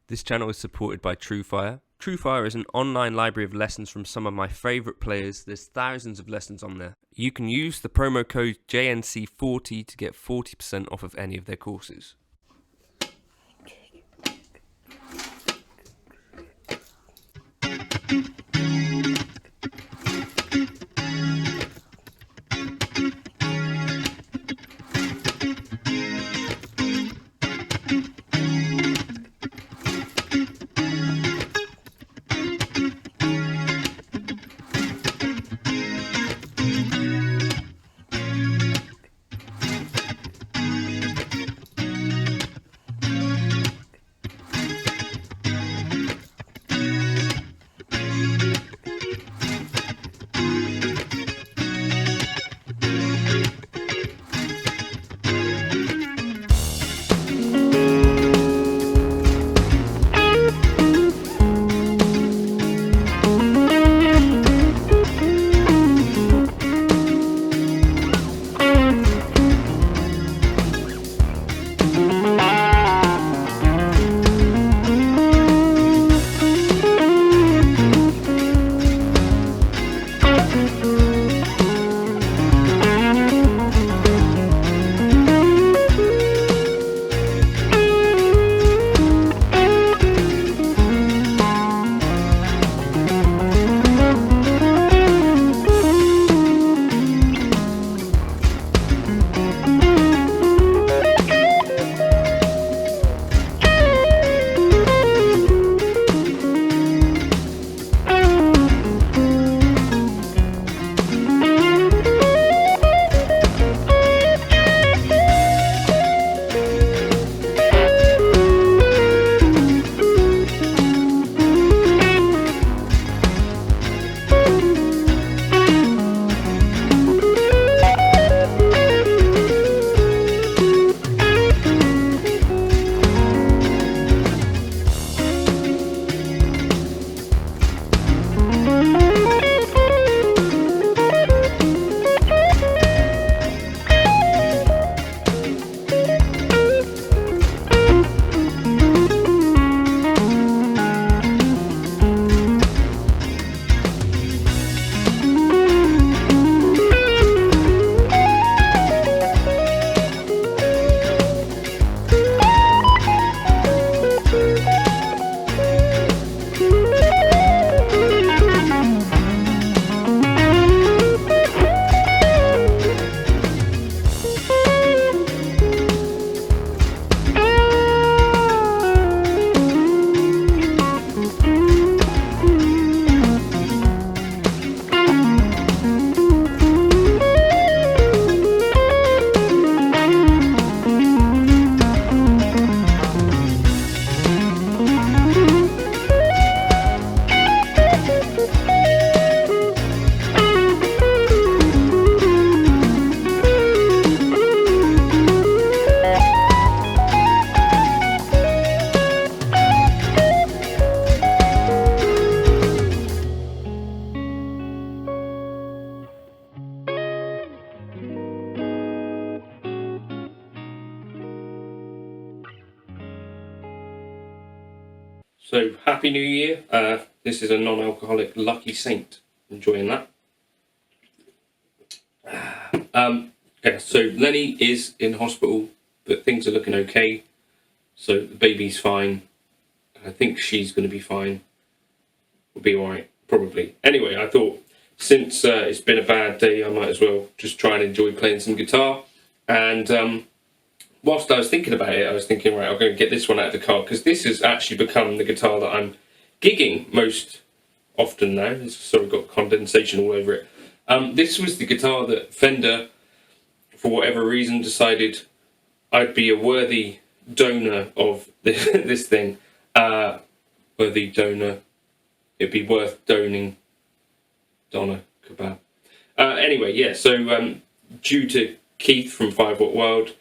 This channel is supported by TrueFire. TrueFire is an online library of lessons from some of my favourite players. There's thousands of lessons on there. You can use the promo code JNC40 to get 40% off of any of their courses. So, Happy New Year. This is a non-alcoholic Lucky Saint. Enjoying that. So Lenny is in hospital, but things are looking okay. So the baby's fine. I think she's going to be fine. We'll be alright, probably. Anyway, I thought since it's been a bad day, I might as well just try and enjoy playing some guitar. And whilst I was thinking about it, I was thinking, right, I'm going to get this one out of the car, because this has actually become the guitar that I'm gigging most often now. It's sort of got condensation all over it. This was the guitar that Fender, for whatever reason, decided I'd be a worthy donor of this thing. Worthy donor. It'd be worth doning. Donna kebab. Anyway, yeah, so due to Keith from 5 Watt World,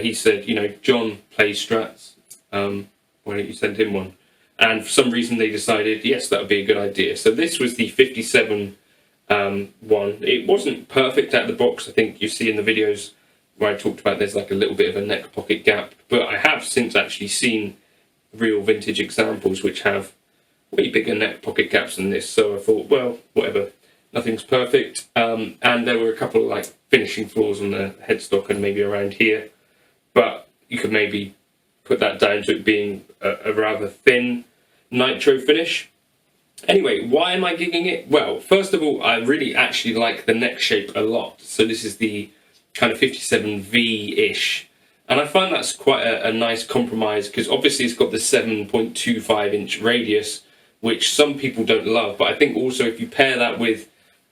he said, you know, John plays Strats, why don't you send him one? And for some reason they decided, yes, that would be a good idea. So this was the 57 one. It wasn't perfect out of the box. I think you see in the videos where I talked about there's like a little bit of a neck pocket gap, but I have since actually seen real vintage examples which have way bigger neck pocket gaps than this. So I thought, well, whatever, nothing's perfect. And there were a couple of like finishing flaws on the headstock and maybe around here, but you could maybe put that down to it being a rather thin nitro finish. Anyway, why am I gigging it? Well, first of all, I really actually like the neck shape a lot. So this is the kind of 57V-ish. And I find that's quite a nice compromise, because obviously it's got the 7.25 inch radius, which some people don't love. But I think also if you pair that with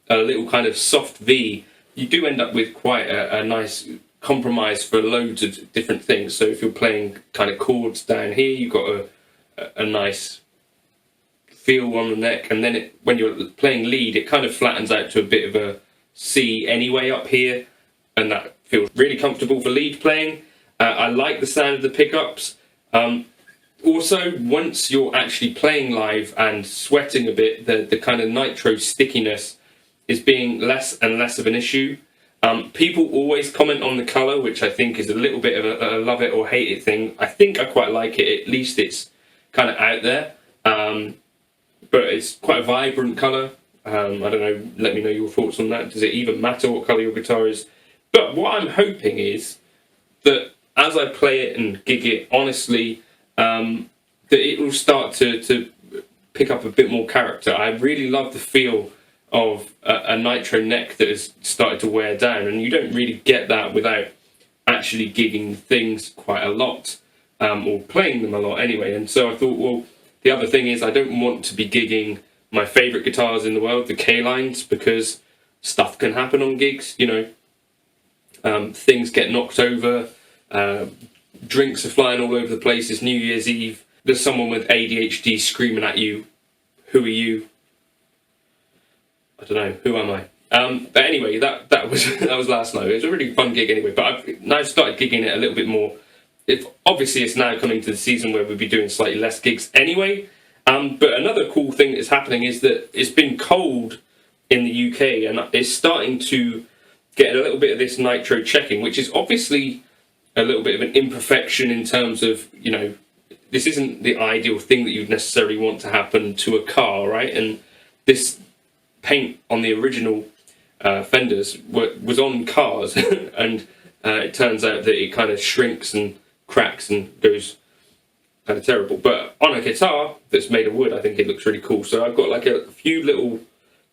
a little kind of soft V, you do end up with quite a nice compromise for loads of different things. So if you're playing kind of chords down here, you've got a nice feel on the neck, and then when you're playing lead, it kind of flattens out to a bit of a C anyway up here, and that feels really comfortable for lead playing. I like the sound of the pickups. Also, once you're actually playing live and sweating a bit, the kind of nitro stickiness is being less and less of an issue. People always comment on the colour, which I think is a little bit of a love it or hate it thing. I think I quite like it, at least it's kind of out there. But it's quite a vibrant colour. I don't know, let me know your thoughts on that. Does it even matter what colour your guitar is? But what I'm hoping is that as I play it and gig it, honestly, that it will start to pick up a bit more character. I really love the feel of a nitro neck that has started to wear down, and you don't really get that without actually gigging things quite a lot, or playing them a lot anyway. And so I thought, well, the other thing is I don't want to be gigging my favourite guitars in the world, the K-lines, because stuff can happen on gigs, you know. Things get knocked over, drinks are flying all over the place, it's New Year's Eve, there's someone with ADHD screaming at you, who are you? I don't know, who am I? But anyway, that was last night. It was a really fun gig anyway, but I've now started gigging it a little bit more. Obviously it's now coming to the season where we'll be doing slightly less gigs anyway, but another cool thing that's happening is that it's been cold in the UK, and it's starting to get a little bit of this nitro checking, which is obviously a little bit of an imperfection in terms of, you know, this isn't the ideal thing that you'd necessarily want to happen to a car, right? And this paint on the original Fenders was on cars, and it turns out that it kind of shrinks and cracks and goes kind of terrible. But on a guitar that's made of wood, I think it looks really cool. So I've got like a few little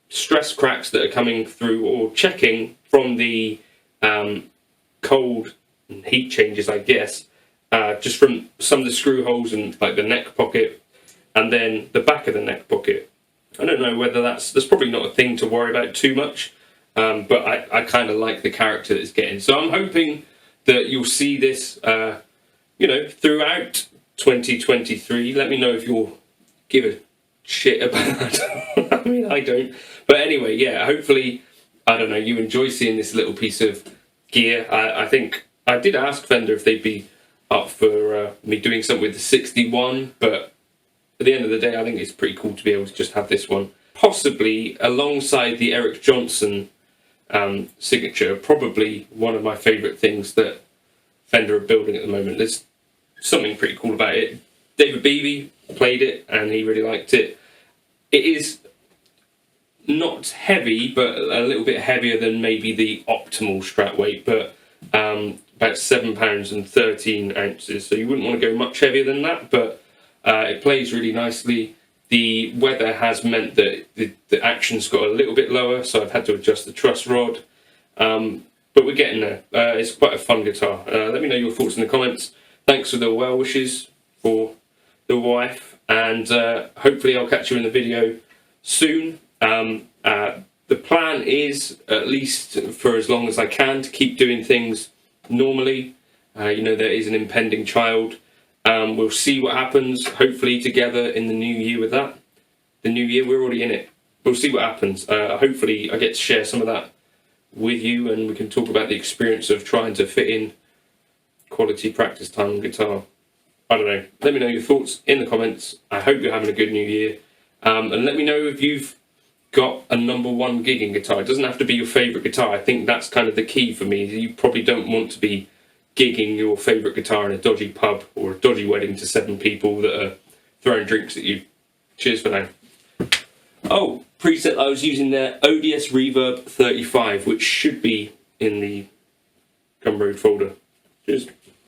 stress cracks that are coming through or checking from the cold and heat changes, I guess, just from some of the screw holes and like the neck pocket, and then the back of the neck pocket. I don't know whether that's probably not a thing to worry about too much, but I kind of like the character that it's getting. So I'm hoping that you'll see this, you know, throughout 2023. Let me know if you'll give a shit about that. I mean, I don't. But anyway, yeah, hopefully, I don't know, you enjoy seeing this little piece of gear. I think I did ask Fender if they'd be up for me doing something with the 61, but at the end of the day, I think it's pretty cool to be able to just have this one. Possibly alongside the Eric Johnson signature, probably one of my favourite things that Fender are building at the moment. There's something pretty cool about it. David Beebe played it and he really liked it. It is not heavy, but a little bit heavier than maybe the optimal Strat weight, but about 7 pounds and 13 ounces. So you wouldn't want to go much heavier than that, but it plays really nicely. The weather has meant that the action's got a little bit lower, so I've had to adjust the truss rod. But we're getting there. It's quite a fun guitar. Let me know your thoughts in the comments. Thanks for the well wishes for the wife, and hopefully I'll catch you in the video soon. The plan is, at least for as long as I can, to keep doing things normally. You know, there is an impending child. We'll see what happens, hopefully together in the new year with that. The new year, we're already in it. We'll see what happens. Hopefully I get to share some of that with you, and we can talk about the experience of trying to fit in quality practice time on guitar. I don't know. Let me know your thoughts in the comments. I hope you're having a good new year. And let me know if you've got a #1 gigging guitar. It doesn't have to be your favourite guitar. I think that's kind of the key for me. You probably don't want to be gigging your favourite guitar in a dodgy pub or a dodgy wedding to 7 people that are throwing drinks at you. Cheers for now. Oh, preset I was using there, ODS Reverb 35, which should be in the Gumroad folder. Cheers.